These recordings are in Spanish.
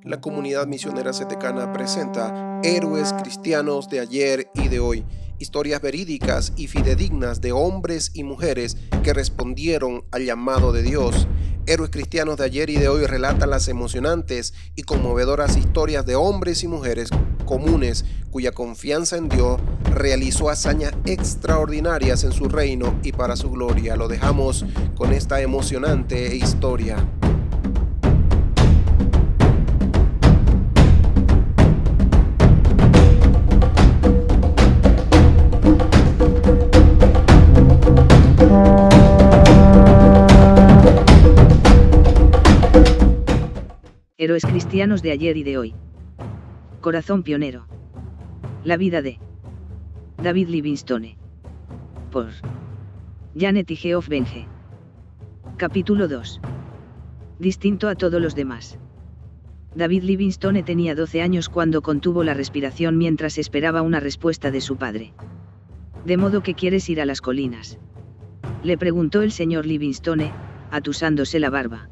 La comunidad misionera setecana presenta Héroes cristianos de ayer y de hoy, historias verídicas y fidedignas de hombres y mujeres que respondieron al llamado de Dios. Héroes cristianos de ayer y de hoy relatan las emocionantes y conmovedoras historias de hombres y mujeres comunes cuya confianza en Dios realizó hazañas extraordinarias en su reino y para su gloria. Lo dejamos con esta emocionante historia. Héroes cristianos de ayer y de hoy. Corazón pionero. La vida de David Livingstone. Por Janet y Geoff Benge. Capítulo 2. Distinto a todos los demás. David Livingstone tenía 12 años cuando contuvo la respiración mientras esperaba una respuesta de su padre. ¿De modo que quieres ir a las colinas?, le preguntó el señor Livingstone, atusándose la barba.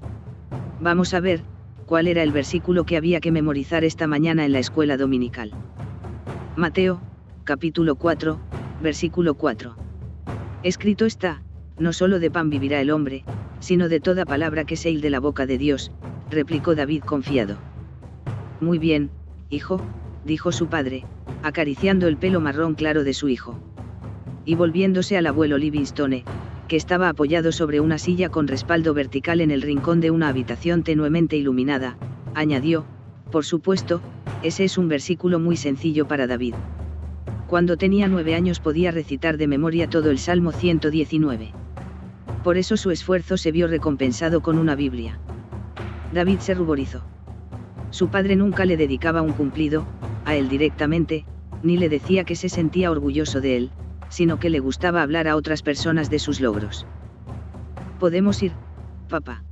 Vamos a ver, ¿cuál era el versículo que había que memorizar esta mañana en la escuela dominical? Mateo, capítulo 4, versículo 4. Escrito está, no solo de pan vivirá el hombre, sino de toda palabra que sale de la boca de Dios, replicó David confiado. Muy bien, hijo, dijo su padre, acariciando el pelo marrón claro de su hijo. Y volviéndose al abuelo Livingstone, que estaba apoyado sobre una silla con respaldo vertical en el rincón de una habitación tenuemente iluminada, añadió, por supuesto, ese es un versículo muy sencillo para David. Cuando tenía 9 años podía recitar de memoria todo el Salmo 119. Por eso su esfuerzo se vio recompensado con una Biblia. David se ruborizó. Su padre nunca le dedicaba un cumplido, a él directamente, ni le decía que se sentía orgulloso de él, sino que le gustaba hablar a otras personas de sus logros. ¿Podemos ir, papá?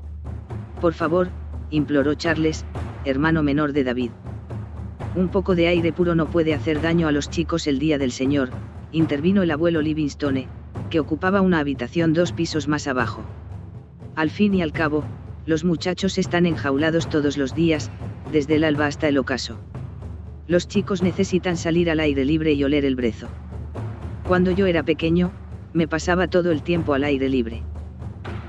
Por favor, imploró Charles, hermano menor de David. Un poco de aire puro no puede hacer daño a los chicos el día del Señor, intervino el abuelo Livingstone, que ocupaba una habitación 2 pisos más abajo. Al fin y al cabo, los muchachos están enjaulados todos los días, desde el alba hasta el ocaso. Los chicos necesitan salir al aire libre y oler el brezo. Cuando yo era pequeño, me pasaba todo el tiempo al aire libre.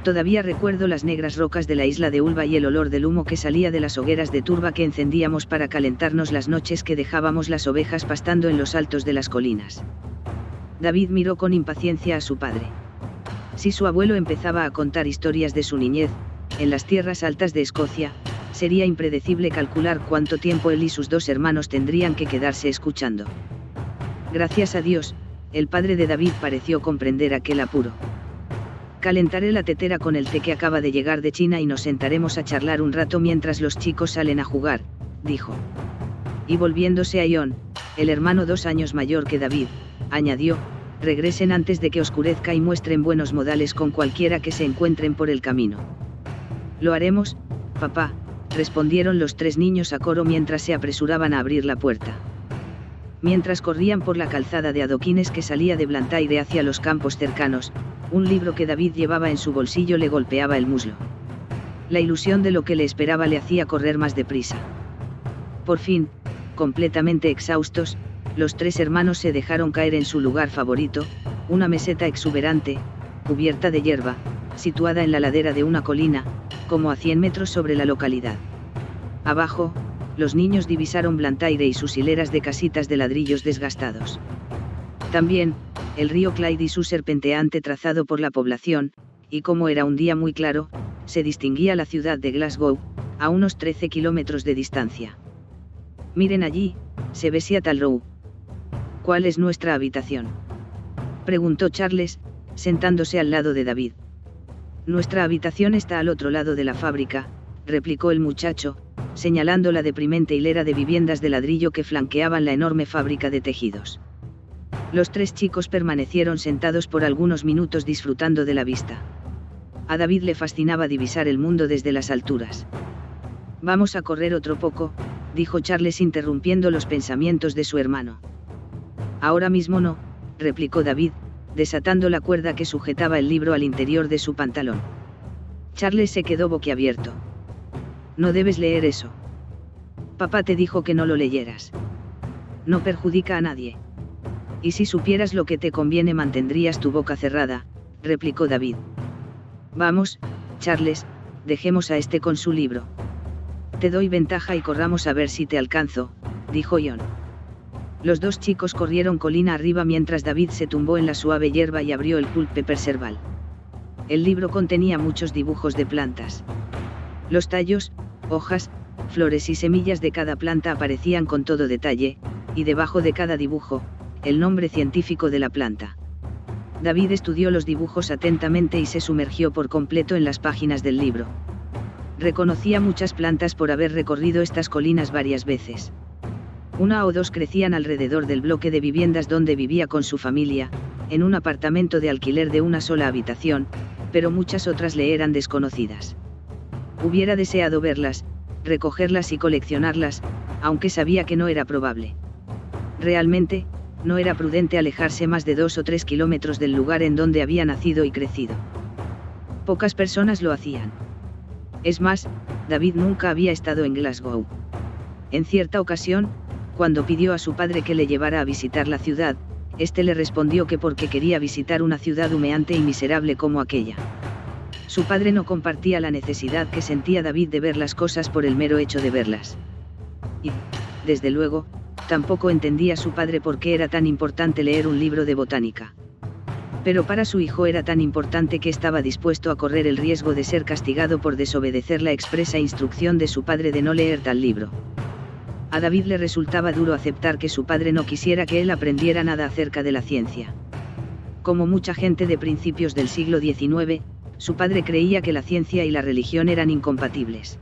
Todavía recuerdo las negras rocas de la isla de Ulva y el olor del humo que salía de las hogueras de turba que encendíamos para calentarnos las noches que dejábamos las ovejas pastando en los altos de las colinas. David miró con impaciencia a su padre. Si su abuelo empezaba a contar historias de su niñez, en las tierras altas de Escocia, sería impredecible calcular cuánto tiempo él y sus 2 hermanos tendrían que quedarse escuchando. Gracias a Dios, el padre de David pareció comprender aquel apuro. Calentaré la tetera con el té que acaba de llegar de China y nos sentaremos a charlar un rato mientras los chicos salen a jugar, dijo. Y volviéndose a John, el hermano 2 años mayor que David, añadió, regresen antes de que oscurezca y muestren buenos modales con cualquiera que se encuentren por el camino. Lo haremos, papá, respondieron los 3 niños a coro mientras se apresuraban a abrir la puerta. Mientras corrían por la calzada de adoquines que salía de Blantyre hacia los campos cercanos, un libro que David llevaba en su bolsillo le golpeaba el muslo. La ilusión de lo que le esperaba le hacía correr más deprisa. Por fin, completamente exhaustos, los 3 hermanos se dejaron caer en su lugar favorito, una meseta exuberante, cubierta de hierba, situada en la ladera de una colina, como a 100 metros sobre la localidad. Abajo, los niños divisaron Blantyre y sus hileras de casitas de ladrillos desgastados. También, el río Clyde y su serpenteante trazado por la población, y como era un día muy claro, se distinguía la ciudad de Glasgow, a unos 13 kilómetros de distancia. Miren allí, se ve Seattle Row. ¿Cuál es nuestra habitación?, preguntó Charles, sentándose al lado de David. Nuestra habitación está al otro lado de la fábrica, replicó el muchacho, señalando la deprimente hilera de viviendas de ladrillo que flanqueaban la enorme fábrica de tejidos. Los 3 chicos permanecieron sentados por algunos minutos disfrutando de la vista. A David le fascinaba divisar el mundo desde las alturas. Vamos a correr otro poco, dijo Charles interrumpiendo los pensamientos de su hermano. Ahora mismo no, replicó David, desatando la cuerda que sujetaba el libro al interior de su pantalón. Charles se quedó boquiabierto. No debes leer eso. Papá te dijo que no lo leyeras. No perjudica a nadie. Y si supieras lo que te conviene mantendrías tu boca cerrada, replicó David. Vamos, Charles, dejemos a este con su libro. Te doy ventaja y corramos a ver si te alcanzo, dijo John. Los dos chicos corrieron colina arriba mientras David se tumbó en la suave hierba y abrió el pulpe perserval. El libro contenía muchos dibujos de plantas. Los tallos, hojas, flores y semillas de cada planta aparecían con todo detalle, y debajo de cada dibujo, el nombre científico de la planta. David estudió los dibujos atentamente y se sumergió por completo en las páginas del libro. Reconocía muchas plantas por haber recorrido estas colinas varias veces. Una o dos crecían alrededor del bloque de viviendas donde vivía con su familia, en un apartamento de alquiler de una sola habitación, pero muchas otras le eran desconocidas. Hubiera deseado verlas, recogerlas y coleccionarlas, aunque sabía que no era probable. Realmente, no era prudente alejarse más de 2 o 3 kilómetros del lugar en donde había nacido y crecido. Pocas personas lo hacían. Es más, David nunca había estado en Glasgow. En cierta ocasión, cuando pidió a su padre que le llevara a visitar la ciudad, este le respondió que porque quería visitar una ciudad humeante y miserable como aquella. Su padre no compartía la necesidad que sentía David de ver las cosas por el mero hecho de verlas. Y, desde luego, tampoco entendía su padre por qué era tan importante leer un libro de botánica. Pero para su hijo era tan importante que estaba dispuesto a correr el riesgo de ser castigado por desobedecer la expresa instrucción de su padre de no leer tal libro. A David le resultaba duro aceptar que su padre no quisiera que él aprendiera nada acerca de la ciencia. Como mucha gente de principios del siglo XIX, su padre creía que la ciencia y la religión eran incompatibles.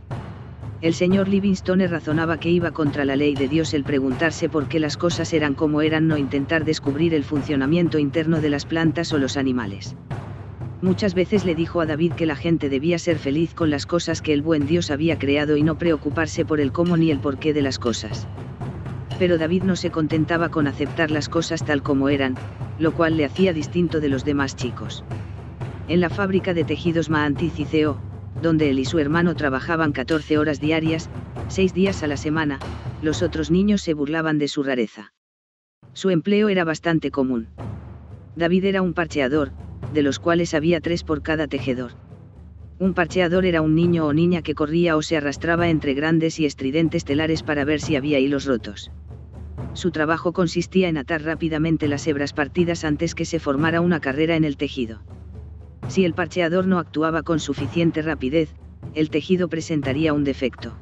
El señor Livingstone razonaba que iba contra la ley de Dios el preguntarse por qué las cosas eran como eran, no intentar descubrir el funcionamiento interno de las plantas o los animales. Muchas veces le dijo a David que la gente debía ser feliz con las cosas que el buen Dios había creado y no preocuparse por el cómo ni el porqué de las cosas. Pero David no se contentaba con aceptar las cosas tal como eran, lo cual le hacía distinto de los demás chicos. En la fábrica de tejidos Maanticiceo, donde él y su hermano trabajaban 14 horas diarias, 6 días a la semana, los otros niños se burlaban de su rareza. Su empleo era bastante común. David era un parcheador, de los cuales había 3 por cada tejedor. Un parcheador era un niño o niña que corría o se arrastraba entre grandes y estridentes telares para ver si había hilos rotos. Su trabajo consistía en atar rápidamente las hebras partidas antes que se formara una carrera en el tejido. Si el parcheador no actuaba con suficiente rapidez, el tejido presentaría un defecto.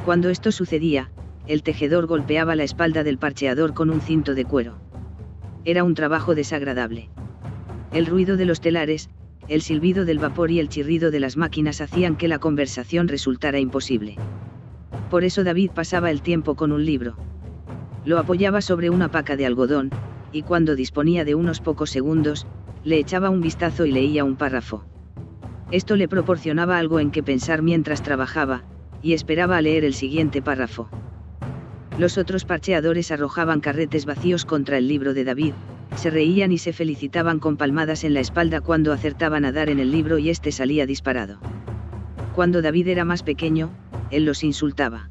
Cuando esto sucedía, el tejedor golpeaba la espalda del parcheador con un cinto de cuero. Era un trabajo desagradable. El ruido de los telares, el silbido del vapor y el chirrido de las máquinas hacían que la conversación resultara imposible. Por eso David pasaba el tiempo con un libro. Lo apoyaba sobre una paca de algodón, y cuando disponía de unos pocos segundos, le echaba un vistazo y leía un párrafo. Esto le proporcionaba algo en que pensar mientras trabajaba, y esperaba a leer el siguiente párrafo. Los otros parcheadores arrojaban carretes vacíos contra el libro de David, se reían y se felicitaban con palmadas en la espalda cuando acertaban a dar en el libro y este salía disparado. Cuando David era más pequeño, él los insultaba.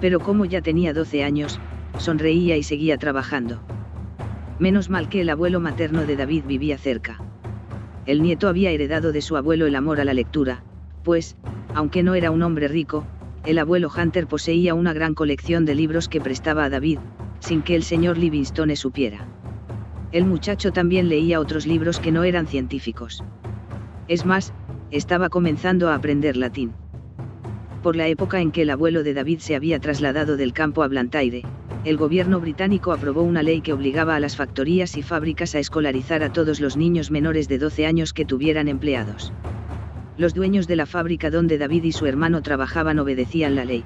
Pero como ya tenía 12 años, sonreía y seguía trabajando. Menos mal que el abuelo materno de David vivía cerca. El nieto había heredado de su abuelo el amor a la lectura, pues, aunque no era un hombre rico, el abuelo Hunter poseía una gran colección de libros que prestaba a David, sin que el señor Livingstone supiera. El muchacho también leía otros libros que no eran científicos. Es más, estaba comenzando a aprender latín. Por la época en que el abuelo de David se había trasladado del campo a Blantyre, el gobierno británico aprobó una ley que obligaba a las factorías y fábricas a escolarizar a todos los niños menores de 12 años que tuvieran empleados. Los dueños de la fábrica donde David y su hermano trabajaban obedecían la ley.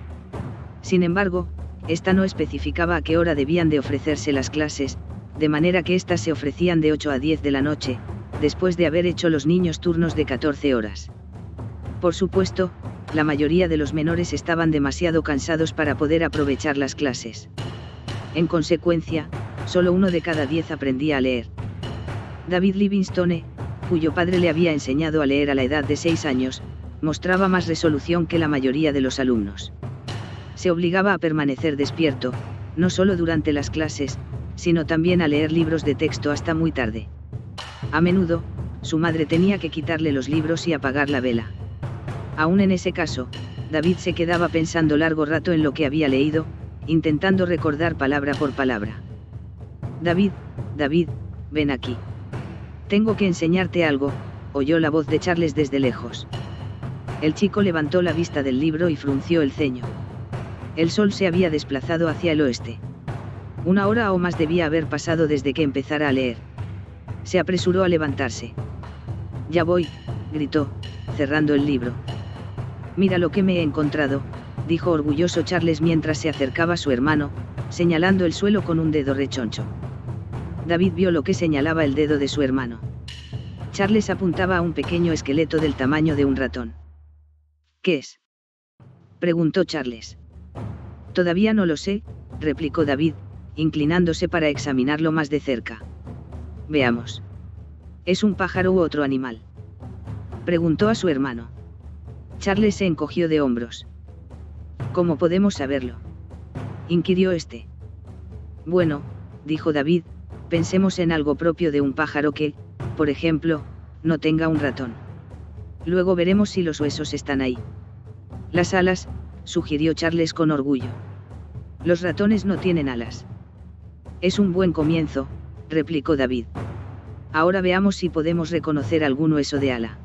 Sin embargo, esta no especificaba a qué hora debían de ofrecerse las clases, de manera que éstas se ofrecían de 8 a 10 de la noche, después de haber hecho los niños turnos de 14 horas. Por supuesto, la mayoría de los menores estaban demasiado cansados para poder aprovechar las clases. En consecuencia, solo 1 de cada 10 aprendía a leer. David Livingstone, cuyo padre le había enseñado a leer a la edad de 6 años, mostraba más resolución que la mayoría de los alumnos. Se obligaba a permanecer despierto, no solo durante las clases, sino también a leer libros de texto hasta muy tarde. A menudo, su madre tenía que quitarle los libros y apagar la vela. Aún en ese caso, David se quedaba pensando largo rato en lo que había leído, intentando recordar palabra por palabra. David, David, ven aquí. Tengo que enseñarte algo, oyó la voz de Charles desde lejos. El chico levantó la vista del libro y frunció el ceño. El sol se había desplazado hacia el oeste. 1 hora o más debía haber pasado desde que empezara a leer. Se apresuró a levantarse. Ya voy, gritó, cerrando el libro. Mira lo que me he encontrado, dijo orgulloso Charles mientras se acercaba a su hermano, señalando el suelo con un dedo rechoncho. David vio lo que señalaba el dedo de su hermano. Charles apuntaba a un pequeño esqueleto del tamaño de un ratón. ¿Qué es?, preguntó Charles. Todavía no lo sé, replicó David, inclinándose para examinarlo más de cerca. Veamos. ¿Es un pájaro u otro animal?, preguntó a su hermano. Charles se encogió de hombros. ¿Cómo podemos saberlo?, inquirió este. Bueno, dijo David, pensemos en algo propio de un pájaro que, por ejemplo, no tenga un ratón. Luego veremos si los huesos están ahí. Las alas, sugirió Charles con orgullo. Los ratones no tienen alas. Es un buen comienzo, replicó David. Ahora veamos si podemos reconocer algún hueso de ala.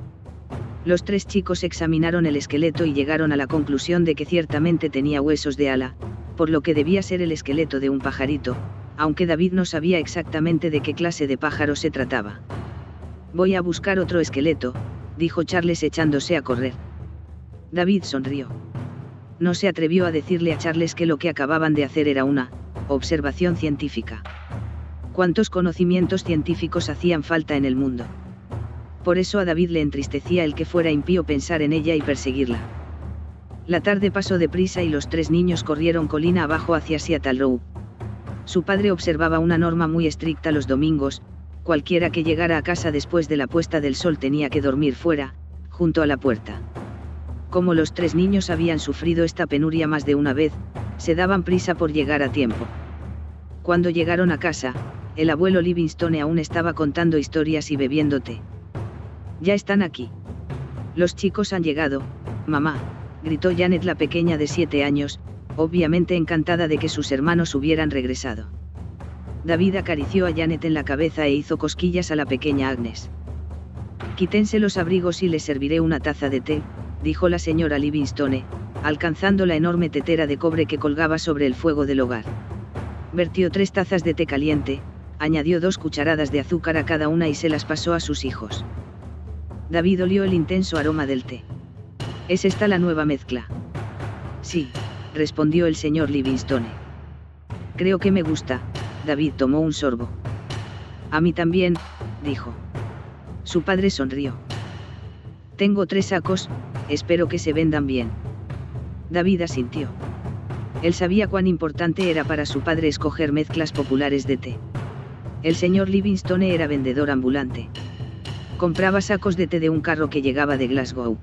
Los 3 chicos examinaron el esqueleto y llegaron a la conclusión de que ciertamente tenía huesos de ala, por lo que debía ser el esqueleto de un pajarito, aunque David no sabía exactamente de qué clase de pájaro se trataba. Voy a buscar otro esqueleto, dijo Charles echándose a correr. David sonrió. No se atrevió a decirle a Charles que lo que acababan de hacer era una observación científica. ¿Cuántos conocimientos científicos hacían falta en el mundo? Por eso a David le entristecía el que fuera impío pensar en ella y perseguirla. La tarde pasó deprisa y los 3 niños corrieron colina abajo hacia Seattle Row. Su padre observaba una norma muy estricta los domingos: cualquiera que llegara a casa después de la puesta del sol tenía que dormir fuera, junto a la puerta. Como los 3 niños habían sufrido esta penuria más de una vez, se daban prisa por llegar a tiempo. Cuando llegaron a casa, el abuelo Livingstone aún estaba contando historias y bebiendo té. Ya están aquí. Los chicos han llegado, mamá, gritó Janet la pequeña de 7 años, obviamente encantada de que sus hermanos hubieran regresado. David acarició a Janet en la cabeza e hizo cosquillas a la pequeña Agnes. Quítense los abrigos y les serviré una taza de té, dijo la señora Livingstone, alcanzando la enorme tetera de cobre que colgaba sobre el fuego del hogar. Vertió 3 tazas de té caliente, añadió 2 cucharadas de azúcar a cada una y se las pasó a sus hijos. David olió el intenso aroma del té. ¿Es esta la nueva mezcla? Sí, respondió el señor Livingstone. Creo que me gusta. David tomó un sorbo. A mí también, dijo. Su padre sonrió. Tengo 3 sacos, espero que se vendan bien. David asintió. Él sabía cuán importante era para su padre escoger mezclas populares de té. El señor Livingstone era vendedor ambulante. Compraba sacos de té de un carro que llegaba de Glasgow.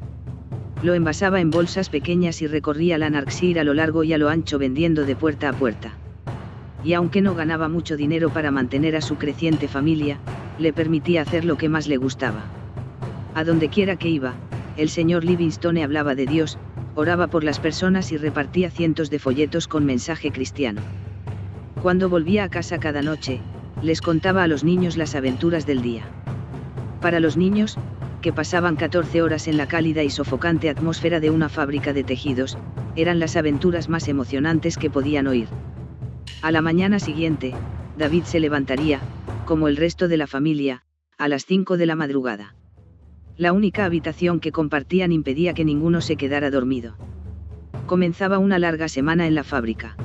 Lo envasaba en bolsas pequeñas y recorría Lanarkshire a lo largo y a lo ancho vendiendo de puerta a puerta. Y aunque no ganaba mucho dinero para mantener a su creciente familia, le permitía hacer lo que más le gustaba. A donde quiera que iba, el señor Livingstone hablaba de Dios, oraba por las personas y repartía cientos de folletos con mensaje cristiano. Cuando volvía a casa cada noche, les contaba a los niños las aventuras del día. Para los niños, que pasaban 14 horas en la cálida y sofocante atmósfera de una fábrica de tejidos, eran las aventuras más emocionantes que podían oír. A la mañana siguiente, David se levantaría, como el resto de la familia, a las 5 de la madrugada. La única habitación que compartían impedía que ninguno se quedara dormido. Comenzaba una larga semana en la fábrica.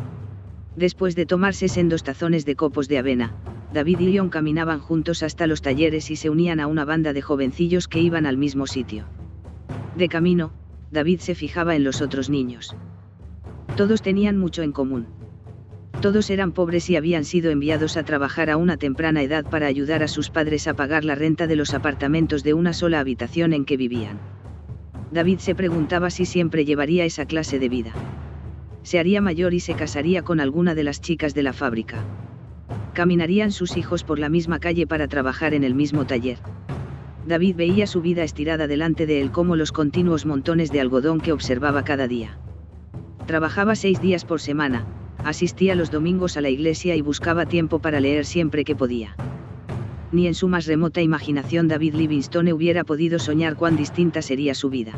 Después de tomarse sendos tazones de copos de avena, David y Leon caminaban juntos hasta los talleres y se unían a una banda de jovencillos que iban al mismo sitio. De camino, David se fijaba en los otros niños. Todos tenían mucho en común. Todos eran pobres y habían sido enviados a trabajar a una temprana edad para ayudar a sus padres a pagar la renta de los apartamentos de una sola habitación en que vivían. David se preguntaba si siempre llevaría esa clase de vida. Se haría mayor y se casaría con alguna de las chicas de la fábrica. Caminarían sus hijos por la misma calle para trabajar en el mismo taller. David veía su vida estirada delante de él como los continuos montones de algodón que observaba cada día. Trabajaba 6 días por semana, asistía los domingos a la iglesia y buscaba tiempo para leer siempre que podía. Ni en su más remota imaginación David Livingstone hubiera podido soñar cuán distinta sería su vida.